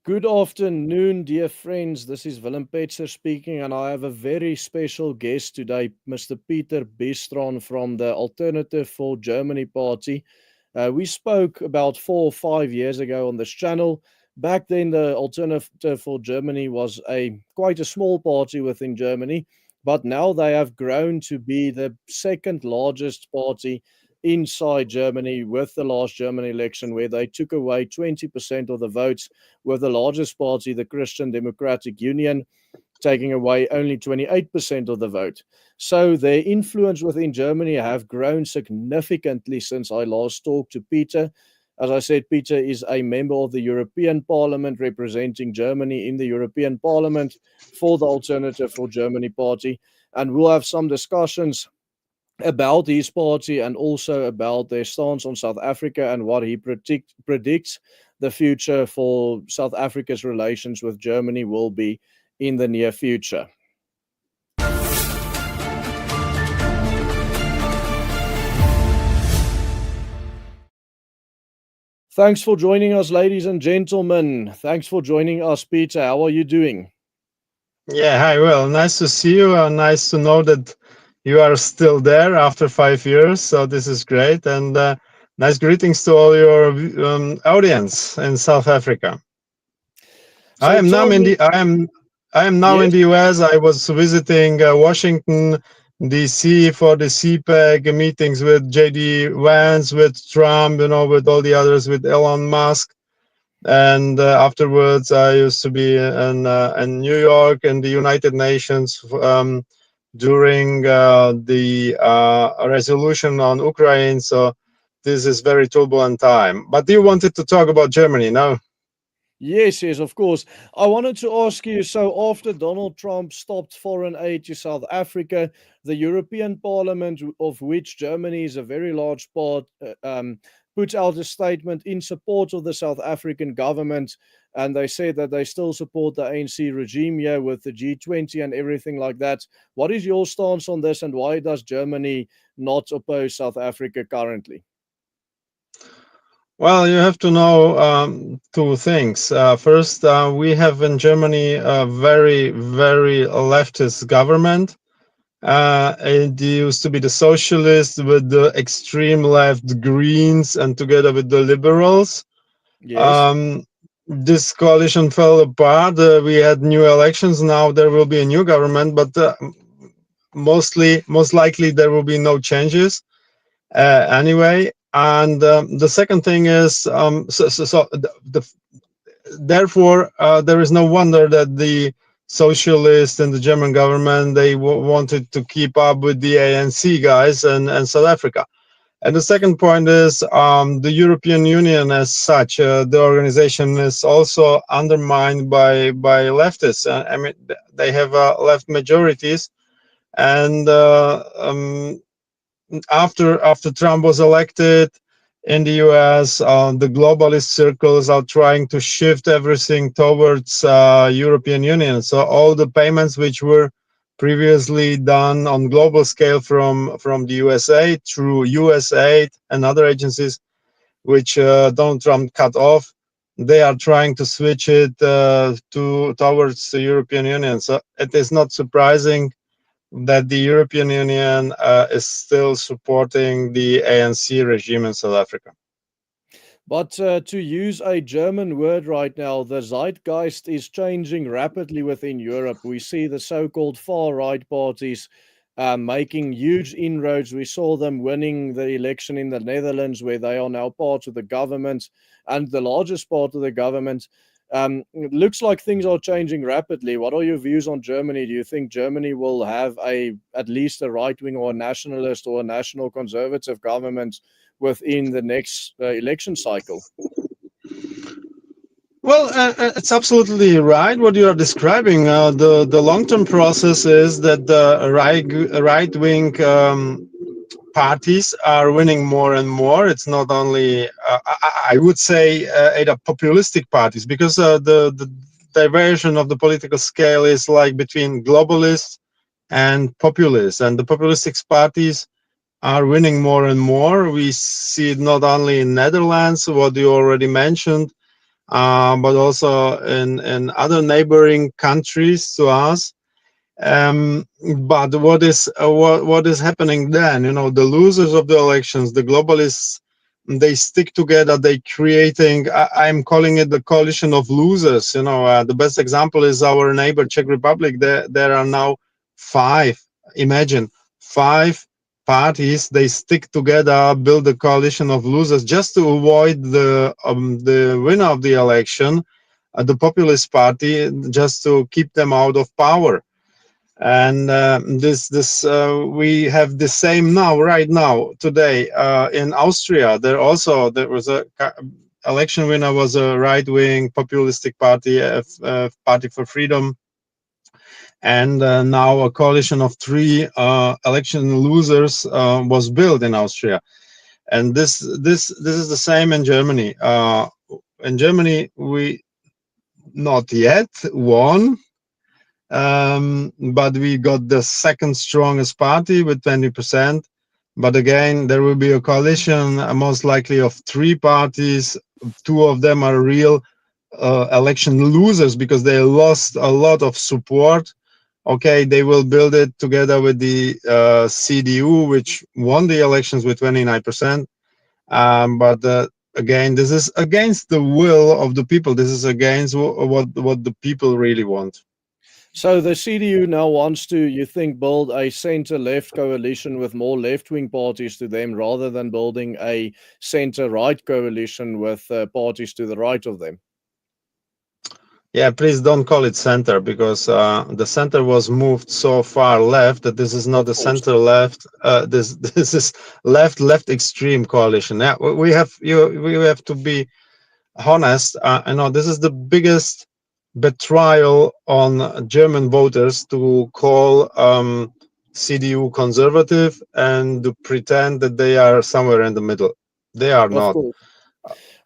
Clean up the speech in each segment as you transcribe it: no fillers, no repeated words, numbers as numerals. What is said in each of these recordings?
Good afternoon, dear friends. This is Willem Petzer speaking, and I have a very special guest today, Mr. Petr Bystron from the Alternative for Germany party. We spoke about 4 or 5 years ago on this channel. Back then, the Alternative for Germany was quite a small party within Germany, but now they have grown to be the second largest party inside Germany with the last German election, where they took away 20% of the votes, with the largest party, the Christian Democratic Union, taking away only 28% of the vote. So their influence within Germany have grown significantly since I last talked to Peter. As I said, Peter is a member of the European Parliament representing Germany in the European Parliament for the Alternative for Germany party. And we'll have some discussions about his party and also about their stance on South Africa and what he predicts the future for South Africa's relations with Germany will be in the near future. Thanks for joining us, ladies and gentlemen. Thanks for joining us, Peter. How are you doing? Yeah, hi, Will. Nice to see you. Nice to know that you are still there after 5 years. So this is great. And nice greetings to all your audience in South Africa. So tell me, I am now yes, in the US. I was visiting Washington DC for the CPEC meetings with JD Vance, with Trump, with all the others, with Elon Musk. And afterwards, I used to be in New York in the United Nations during the resolution on Ukraine. So this is very turbulent time. But you wanted to talk about Germany, no? yes, of course. I wanted to ask you, so after Donald Trump stopped foreign aid to South Africa, the European Parliament, of which Germany is a very large part, put out a statement in support of the South African government. And they said that they still support the ANC regime here with the G20 and everything like that. What is your stance on this, and why does Germany not oppose South Africa currently? Well, you have to know two things. First, we have in Germany a very, very leftist government. It used to be the socialists with the extreme left Greens and together with the liberals. Yes. Um, this coalition fell apart. We had new elections. Now there will be a new government, but most likely there will be no changes anyway. And the second thing is, therefore, there is no wonder that the socialists and the German government they wanted to keep up with the ANC guys and South Africa. And the second point is the European Union as such. The organization is also undermined by leftists. I mean, they have left majorities, and after Trump was elected in the U.S., the globalist circles are trying to shift everything towards European Union. So all the payments which were previously done on global scale from the USA through USAID and other agencies, which Donald Trump cut off, they are trying to switch it towards the European Union. So it is not surprising that the European Union is still supporting the ANC regime in South Africa. But to use a German word right now, the zeitgeist is changing rapidly within Europe. We see the so called far right parties making huge inroads. We saw them winning the election in the Netherlands, where they are now part of the government and the largest part of the government. It looks like things are changing rapidly. What are your views on Germany? Do you think Germany will have at least a right wing or a nationalist or a national conservative government within the next election cycle? Well, it's absolutely right what you are describing. The long term process is that the right wing parties are winning more and more. It's not only I would say either populistic parties, because the diversion of the political scale is like between globalists and populists, and the populistic parties are winning more and more. We see it not only in Netherlands, what you already mentioned, but also in other neighboring countries to us. But what is happening then? You know, the losers of the elections, the globalists, they stick together. They creating. I'm calling it the coalition of losers. You know, the best example is our neighbor Czech Republic. There are now five. Imagine five parties. They stick together, build a coalition of losers just to avoid the winner of the election, the populist party, just to keep them out of power. And this we have the same now, right now, today, in Austria. There was a election winner, was a right-wing populistic party, Party for Freedom, and now a coalition of three election losers was built in Austria. And this is the same in Germany. In Germany, we not yet won, but we got the second strongest party with 20%. But again, there will be a coalition, most likely of three parties. Two of them are real election losers because they lost a lot of support. Okay, they will build it together with the CDU, which won the elections with 29%. But again, this is against the will of the people. This is against what the people really want. So the CDU now wants to, you think, build a center-left coalition with more left-wing parties to them rather than building a center-right coalition with parties to the right of them. Yeah, please don't call it center, because the center was moved so far left that this is not Of the course. center left. This is left extreme coalition. Yeah, we have to be honest. I know this is the biggest betrayal on German voters to call CDU conservative and to pretend that they are somewhere in the middle. They are Of not. course.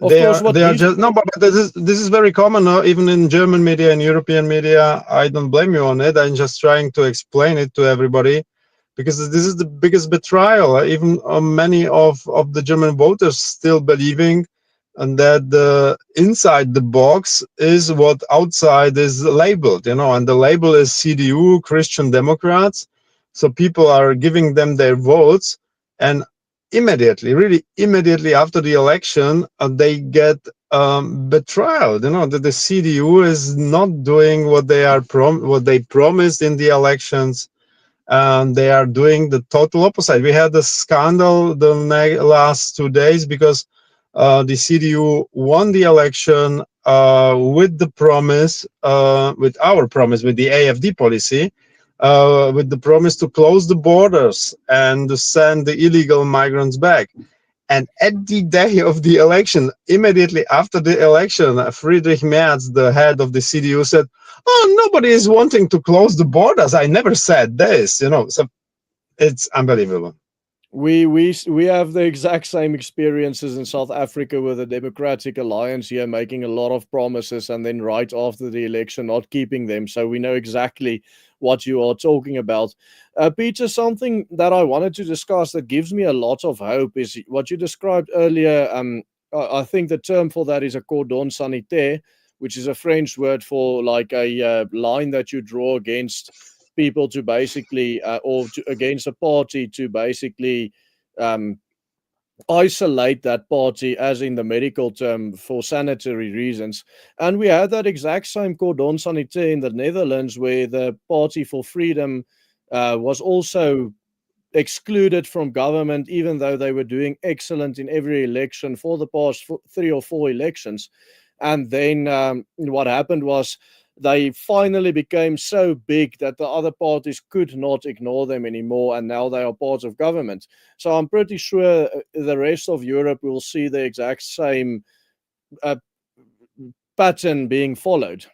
Of course, what They are these just no, but this is very common, even in German media and European media. I don't blame you on it. I'm just trying to explain it to everybody, because this is the biggest betrayal. Even many of the German voters still believing, and that the inside the box is what outside is labeled, and the label is CDU, Christian Democrats. So people are giving them their votes, and immediately, really immediately after the election, they get betrayal. That the CDU is not doing what what they promised in the elections. They are doing the total opposite. We had a scandal the last 2 days because the CDU won the election with the promise, with our promise, with the AFD policy, with the promise to close the borders and to send the illegal migrants back. And at the day of the election, immediately after the election, Friedrich Merz, the head of the CDU, said, "Oh, nobody is wanting to close the borders. I never said this." So it's unbelievable. we have the exact same experiences in South Africa with the Democratic Alliance here making a lot of promises and then right after the election not keeping them. So we know exactly what you are talking about. Peter, something that I wanted to discuss that gives me a lot of hope is what you described earlier. I think the term for that is a cordon sanitaire, which is a French word for like a line that you draw against people to basically, against a party to basically um, isolate that party, as in the medical term, for sanitary reasons. And we had that exact same cordon sanitaire in the Netherlands, where the Party for Freedom was also excluded from government, even though they were doing excellent in every election for the past 3 or 4 elections. And then what happened was they finally became so big that the other parties could not ignore them anymore, and now they are part of government. So I'm pretty sure the rest of Europe will see the exact same uh, pattern being followed.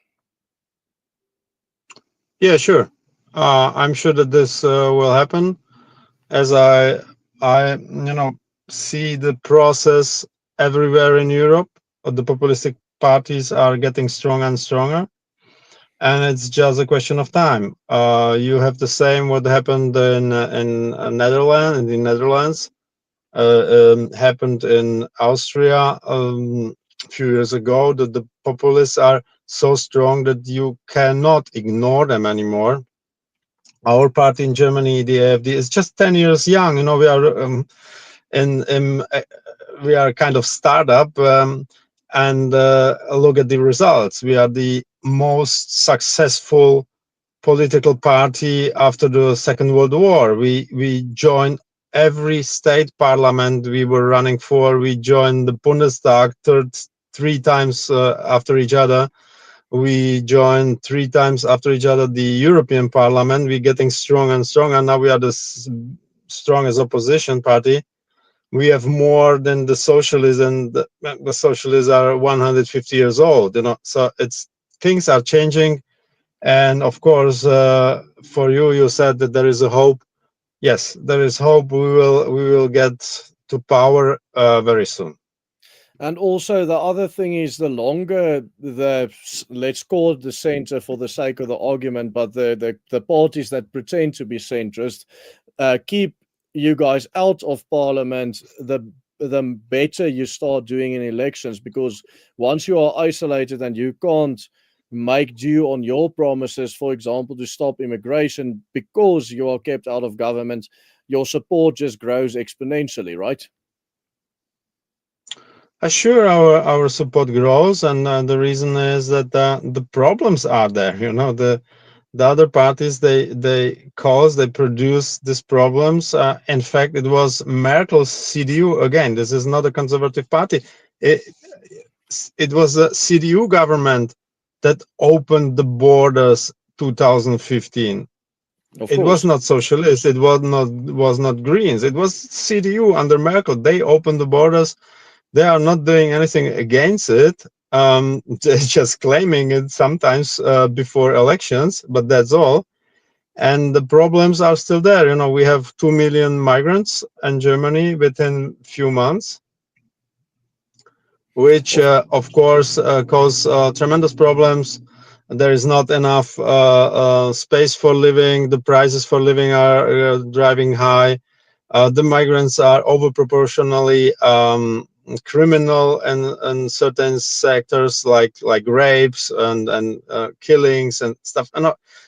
Yeah, sure. I'm sure that this will happen, as I see the process everywhere in Europe. The populistic parties are getting stronger and stronger, and it's just a question of time. You have the same what happened in the Netherlands, happened in Austria. a few years ago, that the populists are so strong that you cannot ignore them anymore. Our party in Germany, the AfD, is just 10 years young. We are we are kind of startup, and look at the results. We are the most successful political party after the Second World War. We joined every state parliament we were running for. We joined the Bundestag three times after each other. We joined three times after each other the European Parliament. We're getting stronger and stronger. Now we are the strongest opposition party. We have more than the socialists, and the socialists are 150 years old. So it's things are changing. And of course, for you, you said that there is a hope. Yes, there is hope. We will get to power very soon. And also the other thing is the longer let's call it the center for the sake of the argument, but the parties that pretend to be centrist keep you guys out of parliament, the better you start doing in elections, because once you are isolated and you can't make due on your promises, for example, to stop immigration because you are kept out of government, your support just grows exponentially, right? Sure, our support grows, and the reason is that the problems are there. The other parties, they produce these problems. In fact, it was Merkel's CDU again. This is not a conservative party. It, it was a CDU government that opened the borders 2015. Of It was course. not socialist. It was not Greens. It was CDU under Merkel. They opened the borders. They are not doing anything against it. They're just claiming it sometimes before elections, but that's all. And the problems are still there. We have 2 million migrants in Germany within few months, which Of of course cause tremendous problems. There is not enough space for living. The prices for living are driving high. The migrants are over proportionally criminal in certain sectors, like rapes and killings and stuff.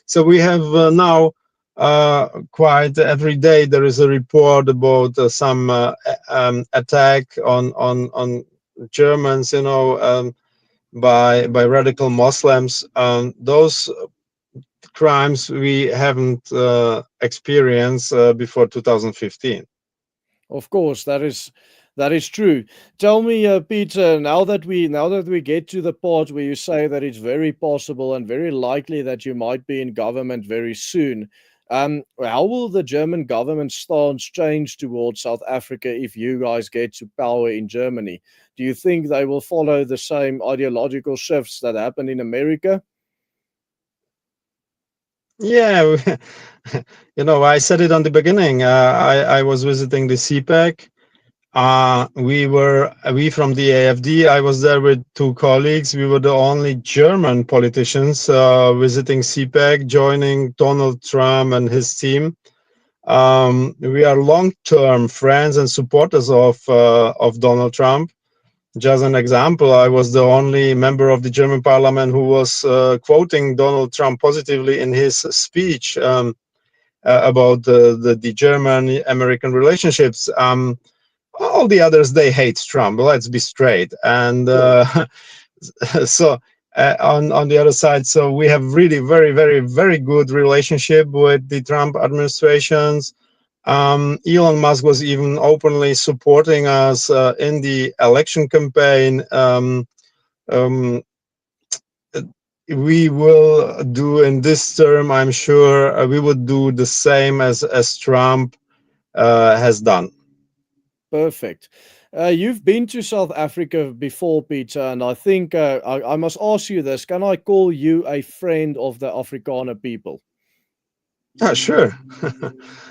So we have now quite every day there is a report about some attack on Germans, by radical Muslims. Those crimes we haven't experienced before 2015. Of course, that is true. Tell me, Peter, now that we get to the part where you say that it's very possible and very likely that you might be in government very soon, how will the German government stance change towards South Africa if you guys get to power in Germany? Do you think they will follow the same ideological shifts that happened in America? Yeah, I said it on the beginning. I was visiting the CPAC. We from the AfD. I was there with two colleagues. We were the only German politicians visiting CPAC, joining Donald Trump and his team. We are long-term friends and supporters of Donald Trump. Just an example, I was the only member of the German parliament who was quoting Donald Trump positively in his speech about the German-American relationships. All the others, they hate Trump. Let's be straight. And so on the other side, so we have really very, very, very good relationship with the Trump administrations. Elon Musk was even openly supporting us in the election campaign. Um, we will do in this term, I'm sure, we would do the same as Trump has done. Perfect. You've been to South Africa before, Peter, and I think I must ask you this. Can I call you a friend of the Afrikaner people? Yeah, sure.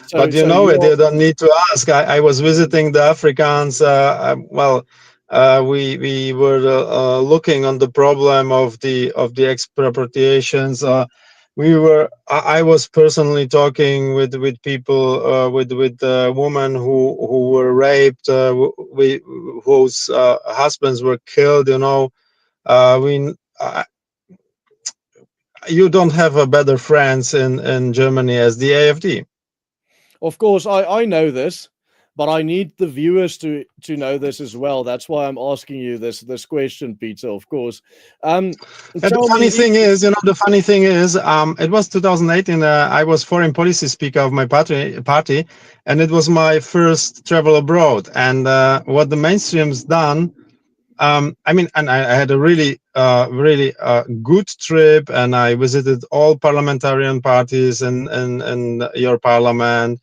So, But so you are they don't need to ask. I was visiting the Afrikaans. Well, we were looking on the problem of the expropriations. I was personally talking with people, with women who were raped, whose husbands were killed. We you don't have a better friends in Germany as the AfD. Of course, I know this, but I need the viewers to know this as well. That's why I'm asking you this question, Peter. Of course. Um, And the Tell me funny if thing is, the funny thing is, it was 2018. I was foreign policy speaker of my party, and it was my first travel abroad. And what the mainstream's done, I mean, and I had a really good trip, and I visited all parliamentarian parties in your parliament.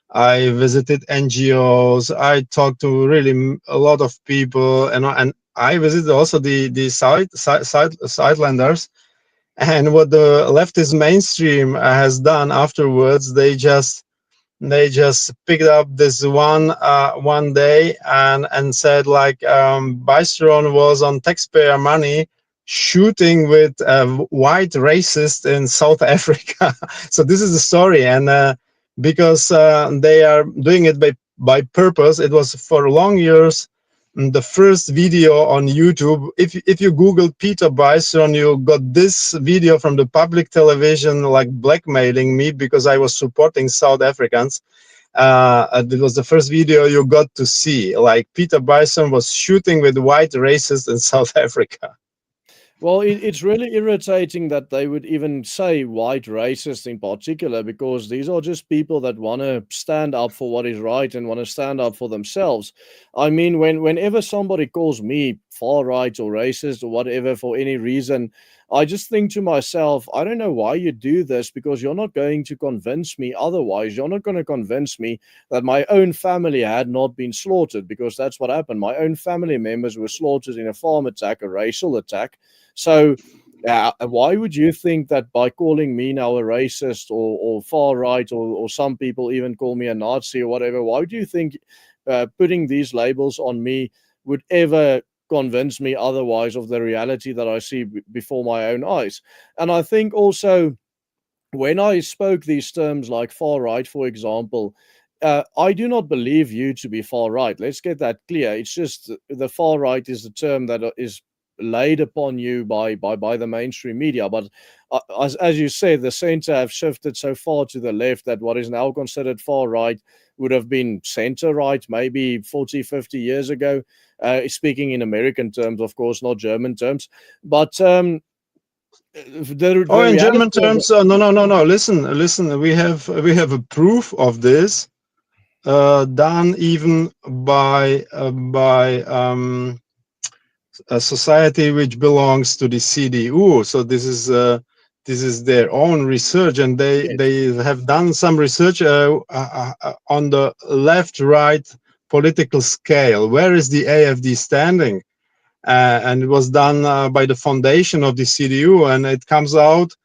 I visited NGOs. I talked to really a lot of people, and I visited also the sidelanders. And what the leftist mainstream has done afterwards, they just picked up this one day and said like, Bystron was on taxpayer money shooting with white racist in South Africa. So this is the story, and because they are doing it by purpose. It was for long years the first video on YouTube. If you Google Peter Bystron, you got this video from the public television, like blackmailing me because I was supporting South Africans. It was the first video you got to see. Like Peter Bystron was shooting with white racists in South Africa. Well, it's really irritating that they would even say white racists in particular, because these are just people that want to stand up for what is right and want to stand up for themselves. I mean, whenever somebody calls me far right or racist or whatever for any reason, I just think to myself, I don't know why you do this, because you're not going to convince me otherwise. You're not going to convince me that my own family had not been slaughtered, because that's what happened. My own family members were slaughtered in a farm attack, a racial attack. So, why would you think that by calling me now a racist or far right, or some people even call me a Nazi or whatever, why do you think putting these labels on me would ever convince me otherwise of the reality that I see before my own eyes? And I think also, when I spoke these terms like far right, for example, I do not believe you to be far right. Let's get that clear. It's just the far right is the term that is laid upon you by the mainstream media. But as you said, the center have shifted so far to the left that what is now considered far right would have been center right maybe 40, 50 years ago. Speaking in American terms, of course, not German terms. But Oh, the in German reality of terms, no. Listen. We have a proof of this, done even by a society which belongs to the CDU. So this is their own research, and they yes, they have done some research on the left-right political scale. Where is the AfD standing? And it was done by the foundation of the CDU, and it comes out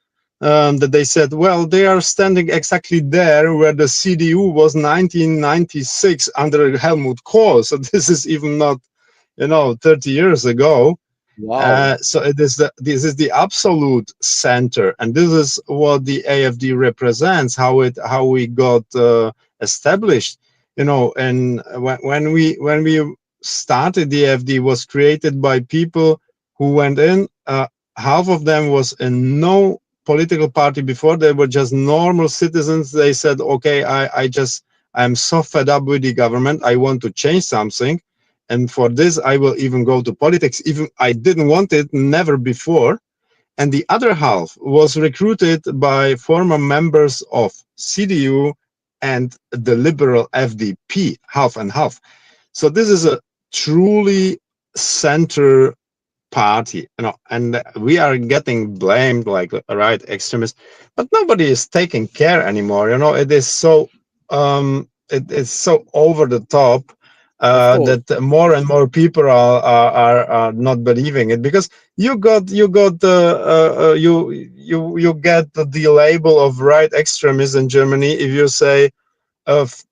that they said, well, they are standing exactly there where the CDU was 1996 under Helmut Kohl. So this is even not 30 years ago. wow. So this is the absolute center, and this is what the AfD represents. How we got established, and when we started, the AfD was created by people who went in. Half of them was in no political party before. They were just normal citizens. They said, okay, I'm so fed up with the government. I want to change something. And for this, I will even go to politics. Even I didn't want it, never before. And the other half was recruited by former members of CDU and the liberal FDP, half and half. So this is a truly center party, and we are getting blamed like right extremists, but nobody is taking care anymore. It is so over the top, Of course. that more and more people are not believing it, because you get the label of right extremists in Germany if you say of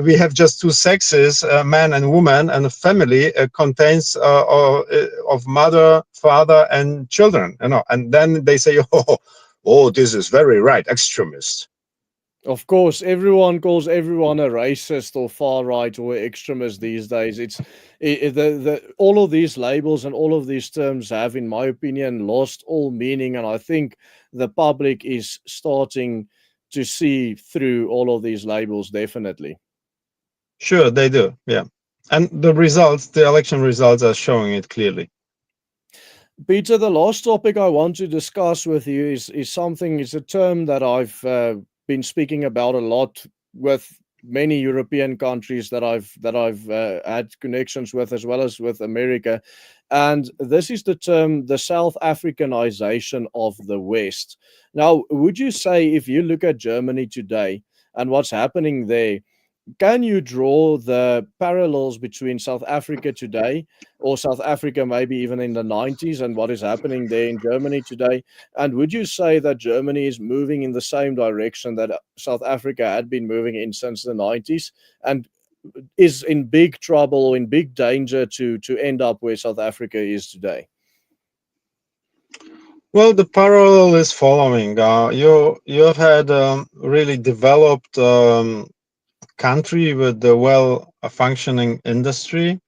we have just two sexes, man and woman, and a family contains of mother, father, and children. And then they say, oh, oh, this is very right, extremist. Of course, everyone calls everyone a racist or far right or extremist these days. The all of these labels and all of these terms have, in my opinion, lost all meaning, and I think the public is starting to see through all of these labels. Definitely, Sure, they do. Yeah. And the results, the election results are showing it clearly. Peter. The last topic I want to discuss with you is something. It's a term that I've been speaking about a lot with many European countries that I've had connections with, as well as with America, and this is the term the South Africanization of the West. Now, would you say, if you look at Germany today and what's happening there, can you draw the parallels between South Africa today, or South Africa maybe even in the 90s, and what is happening there in Germany today? And would you say that Germany is moving in the same direction that South Africa had been moving in since the 90s, and is in big trouble or in big danger to end up where South Africa is today? Well, the parallel is following. You have had really developed country with a well functioning industry.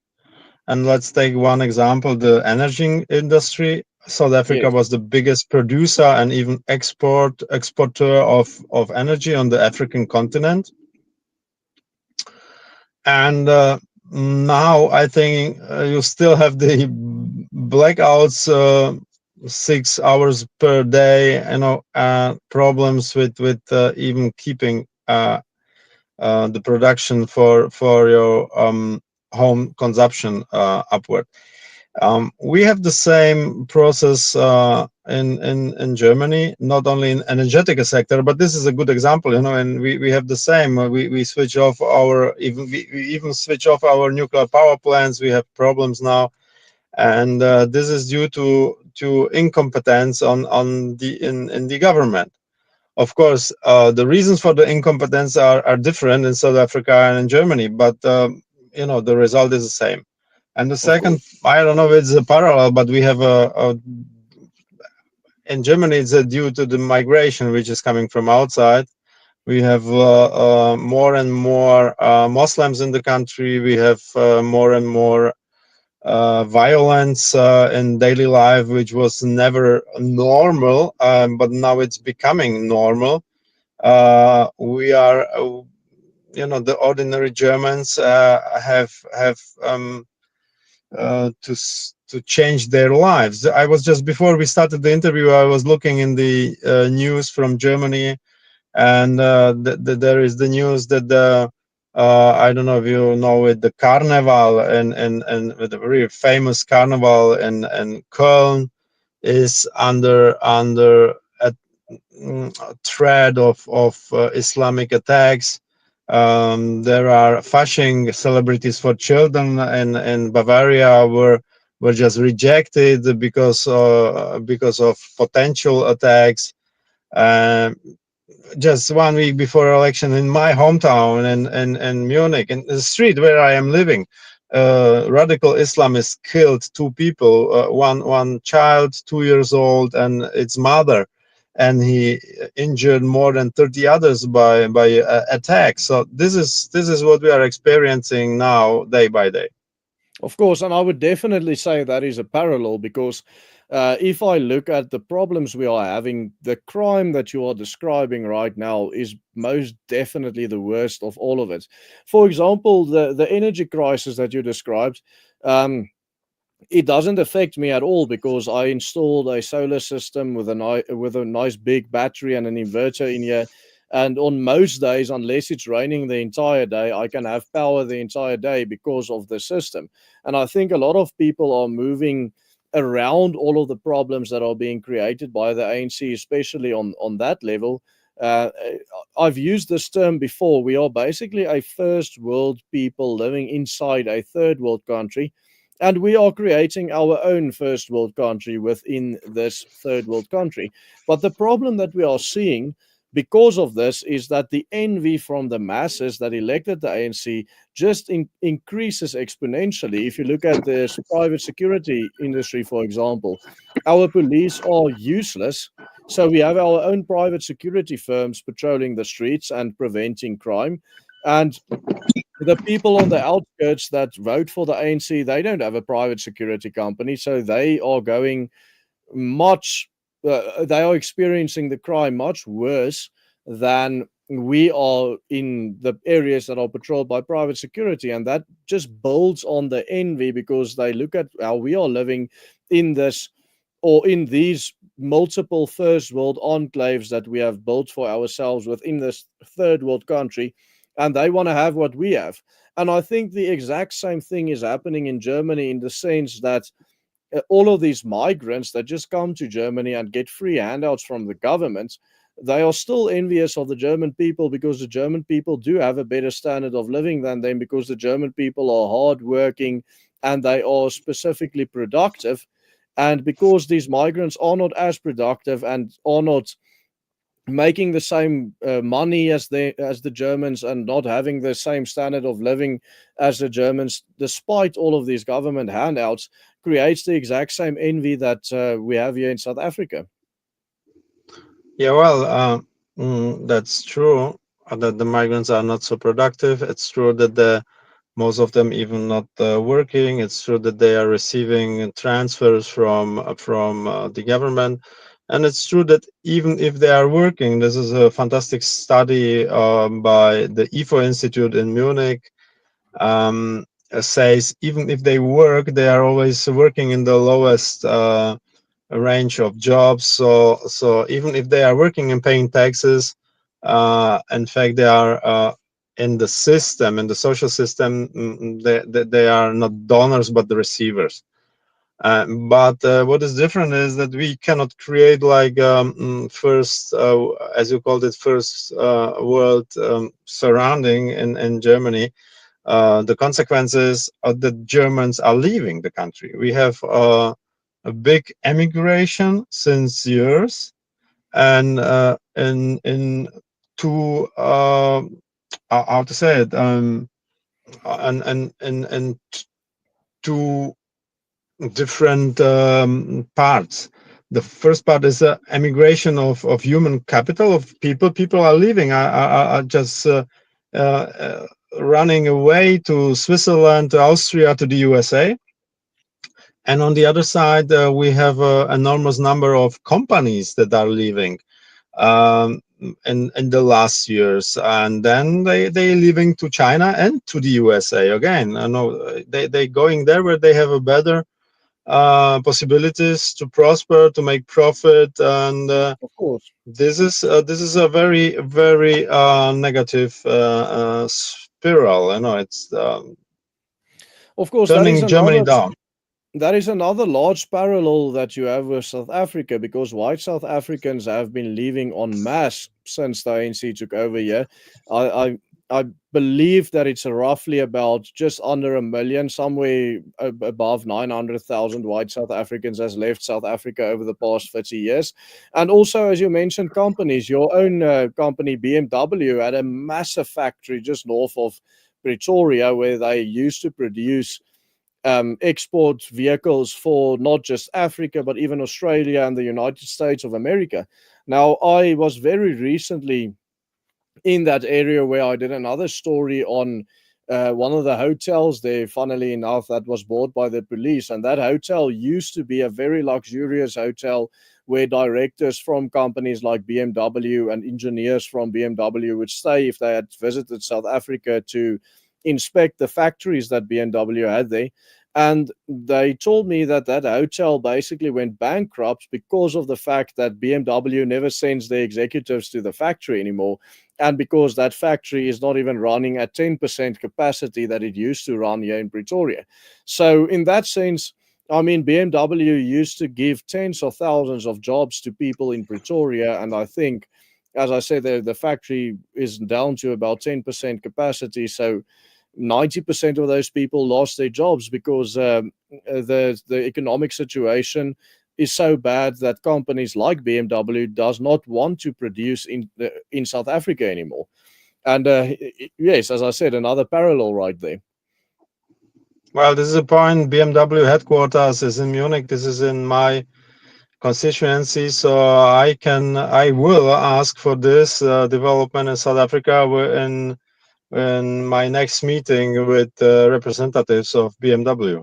And let's take one example, the energy industry. South Africa Yes, was the biggest producer and even exporter of energy on the African continent. And now I think you still have the blackouts, 6 hours per day, problems with even keeping the production for your home consumption upward. We have the same process in Germany, not only in energetic sector, but this is a good example, and we have the same. We switch off we even switch off our nuclear power plants. We have problems now, and this is due to incompetence in the government. Of course, the reasons for the incompetence are different in South Africa and in Germany, but the result is the same. And the of second, course. I don't know if it's a parallel, but we have in Germany, it's due to the migration which is coming from outside. We have more and more Muslims in the country. We have more and more violence in daily life, which was never normal, but now it's becoming normal. We are, the ordinary Germans have to change their lives. I was just before we started the interview, I was looking in the news from Germany, and there is the news that the I don't know if you know it, the carnival and the very famous carnival in Köln is under threat of Islamic attacks. There are fashion celebrities for children in Bavaria were just rejected because of potential attacks. Um, just 1 week before election in my hometown in Munich, in the street where I am living, radical Islamists killed two people, one child, 2 years old, and its mother, and he injured more than 30 others by attacks. So this is what we are experiencing now, day by day. Of course, and I would definitely say that is a parallel because if I look at the problems we are having, the crime that you are describing right now is most definitely the worst of all of it. For example, the energy crisis that you described. It doesn't affect me at all because I installed a solar system with with a nice big battery and an inverter in here. And on most days, unless it's raining the entire day, I can have power the entire day because of the system. And I think a lot of people are moving around all of the problems that are being created by the ANC, especially on that level. Uh, I've used this term before. We are basically a first world people living inside a third world country, and we are creating our own first world country within this third world country. But the problem that we are seeing because of this is that the envy from the masses that elected the ANC just increases exponentially. If you look at the private security industry, for example, our police are useless So we have our own private security firms patrolling the streets and preventing crime. And the people on the outskirts that vote for the ANC, they don't have a private security company, so they are going much, they are experiencing the crime much worse than we are in the areas that are patrolled by private security. And that just builds on the envy, because they look at how we are living in this, or in these multiple first world enclaves that we have built for ourselves within this third world country, and they want to have what we have. And I think the exact same thing is happening in Germany, in the sense that all of these migrants that just come to Germany and get free handouts from the government, they are still envious of the German people, because the German people do have a better standard of living than them, because the German people are hardworking and they are specifically productive. And because these migrants are not as productive and are not making the same money as the Germans, and not having the same standard of living as the Germans, despite all of these government handouts, creates the exact same envy that we have here in South Africa. Yeah, well, that's true that the migrants are not so productive. It's true that most of them even not working. It's true that they are receiving transfers from the government, and it's true that even if they are working, this is a fantastic study by the IFO Institute in Munich. Says even if they work, they are always working in the lowest range of jobs. So even if they are working and paying taxes, in fact they are in the system, in the social system, they are not donors but the receivers. But what is different is that we cannot create like first, as you called it, first world surrounding in Germany. The consequences of the Germans are leaving the country. We have a big emigration since years, and in two how to say it, and two different parts. The first part is emigration of human capital, of people. People are leaving, are just running away to Switzerland, to Austria, to the USA. And on the other side, we have an enormous number of companies that are leaving in the last years, and then they leaving to China and to the USA again. I know they going there where they have a better possibilities to prosper, to make profit, and Of course. this is a very negative spiral. I know it's Of course, turning Germany down. that is another large parallel that you have with South Africa, because white South Africans have been leaving en masse since the ANC took over here. I, I I believe that it's roughly about just under a million, somewhere above 900,000 white South Africans has left South Africa over the past 30 years. And also, as you mentioned, companies, your own company, BMW, had a massive factory just north of Pretoria where they used to produce export vehicles for not just Africa, but even Australia and the United States of America. Now, I was very recently in that area where I did another story on one of the hotels there, funnily enough, that was bought by the police. And that hotel used to be a very luxurious hotel where directors from companies like BMW and engineers from BMW would stay if they had visited South Africa to inspect the factories that BMW had there. And they told me that that hotel basically went bankrupt because of the fact that BMW never sends their executives to the factory anymore. And because that factory is not even running at 10% capacity that it used to run here in Pretoria. So, in that sense, I mean, BMW used to give tens of thousands of jobs to people in Pretoria. And I think, as I said, the factory is down to about 10% capacity. So, 90% of those people lost their jobs because the economic situation is so bad that companies like BMW does not want to produce in South Africa anymore. And yes, as I said, another parallel right there. Well, this is a point. BMW headquarters is in Munich. This is in my constituency. So I will ask for this development in South Africa in my next meeting with representatives of BMW.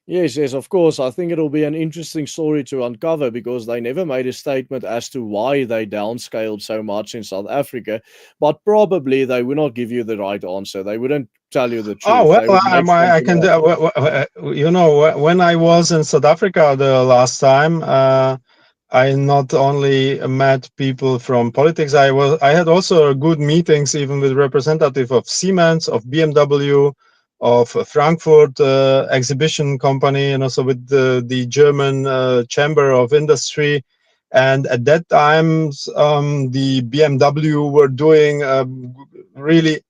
Yes, of course. I think it'll be an interesting story to uncover because they never made a statement as to why they downscaled so much in South Africa. But probably they would not give you the right answer. They wouldn't tell you the Oh truth. They well, would make I something can up. do. You know, when I was in South Africa the last time, I not only met people from politics. I had also good meetings even with representative of Siemens, of BMW, of Frankfurt exhibition company, and also with the German Chamber of Industry. And at that time, the BMW were doing a really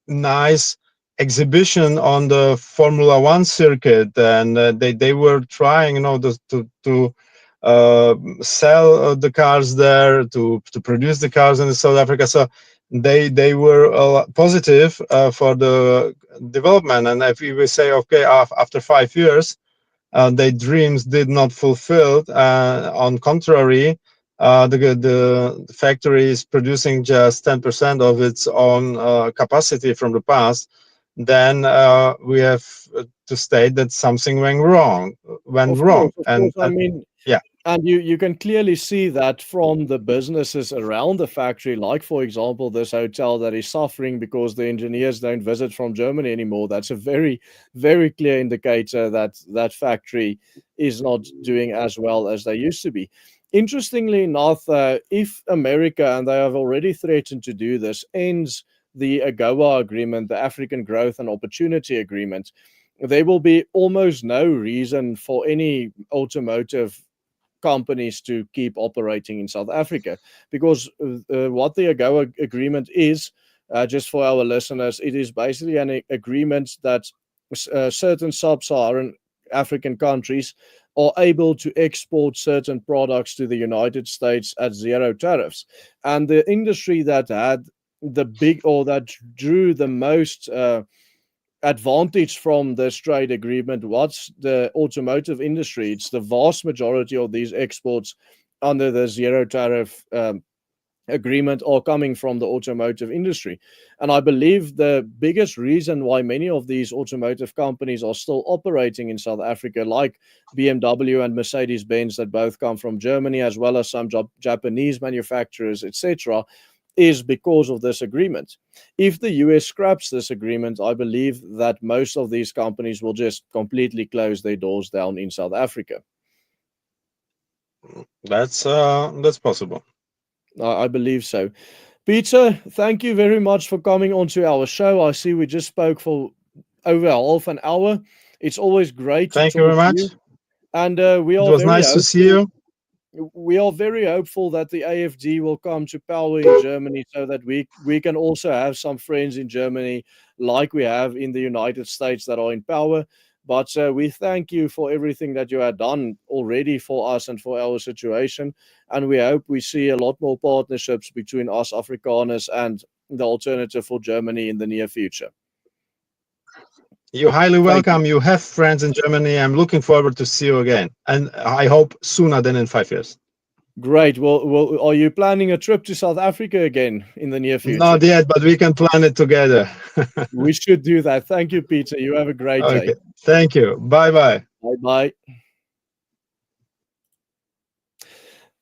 nice exhibition on the Formula One circuit, and they were trying, to sell the cars there, to produce the cars in South Africa. So they were positive for the development. And if we say, okay, after 5 years, their dreams did not fulfill. On contrary, the factory is producing just 10% of its own capacity from the past. Then we have to state that something went wrong, Of and, course. I mean, yeah. and you can clearly see that from the businesses around the factory, like, for example, this hotel that is suffering because the engineers don't visit from Germany anymore. That's a very, very clear indicator that that factory is not doing as well as they used to be. Interestingly enough, if America, and they have already threatened to do this, ends the AGOA agreement, the African Growth and Opportunity Agreement, there will be almost no reason for any automotive companies to keep operating in South Africa because what the AGOA agreement is, just for our listeners, it is basically an agreement that certain sub-Saharan African countries are able to export certain products to the United States at zero tariffs. And the industry that had the big or that drew the most advantage from this trade agreement was the automotive industry. It's the vast majority of these exports under the zero tariff agreement are coming from the automotive industry. And I believe the biggest reason why many of these automotive companies are still operating in South Africa, like BMW and Mercedes Benz, that both come from Germany, as well as some Japanese manufacturers, etc., is because of this agreement. If the US scraps this agreement, I believe that most of these companies will just completely close their doors down in South Africa. That's possible. I believe so. Peter, thank you very much for coming onto our show. I see we just spoke for over half an hour. It's always great to Thank you very talk to much. you. And we It are was very nice to see hopeful. you. We are very hopeful that the AFD will come to power in Germany so that we can also have some friends in Germany like we have in the United States that are in power. But we thank you for everything that you have done already for us and for our situation. And we hope we see a lot more partnerships between us Afrikaners and the Alternative for Germany in the near future. You're highly Thank you. welcome. You have friends in Germany. I'm looking forward to see you again, and I hope sooner than in 5 years. Great. Well, are you planning a trip to South Africa again in the near future? Not yet, but we can plan it together. We should do that. Thank you, Peter. You have a great day. Okay. Thank you. Bye bye. Bye bye.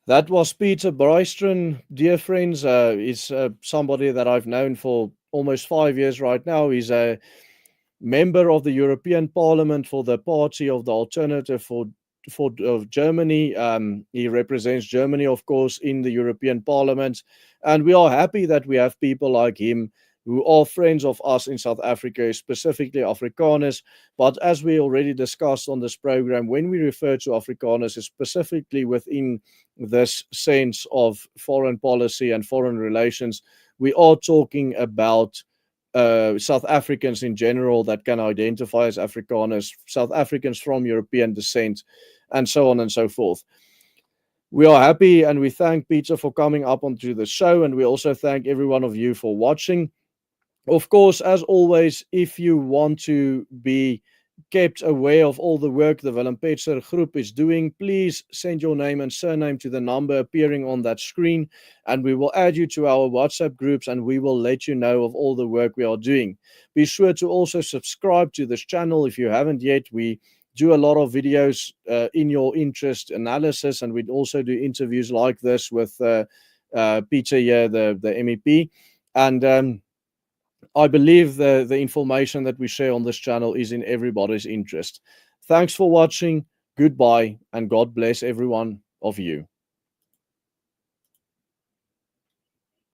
That was Peter Bystron, dear friends. He's somebody that I've known for almost 5 years right now. He's a member of the European Parliament for the Party of the Alternative for of Germany. He represents Germany, of course, in the European Parliament, and we are happy that we have people like him who are friends of us in South Africa, specifically Afrikaners. But as we already discussed on this program, when we refer to Afrikaners, it's specifically within this sense of foreign policy and foreign relations, we are talking about South Africans in general that can identify as Afrikaners, South Africans from European descent, and so on and so forth. We are happy and we thank Peter for coming up onto the show, and we also thank every one of you for watching. Of course, as always, if you want to be kept aware of all the work the Willem Petzer group is doing, please send your name and surname to the number appearing on that screen, and we will add you to our WhatsApp groups and we will let you know of all the work we are doing. Be sure to also subscribe to this channel if you haven't yet. We do a lot of videos in your interest analysis, and we also do interviews like this with Peter here, the MEP. And I believe the information that we share on this channel is in everybody's interest. Thanks for watching. Goodbye, and God bless everyone of you.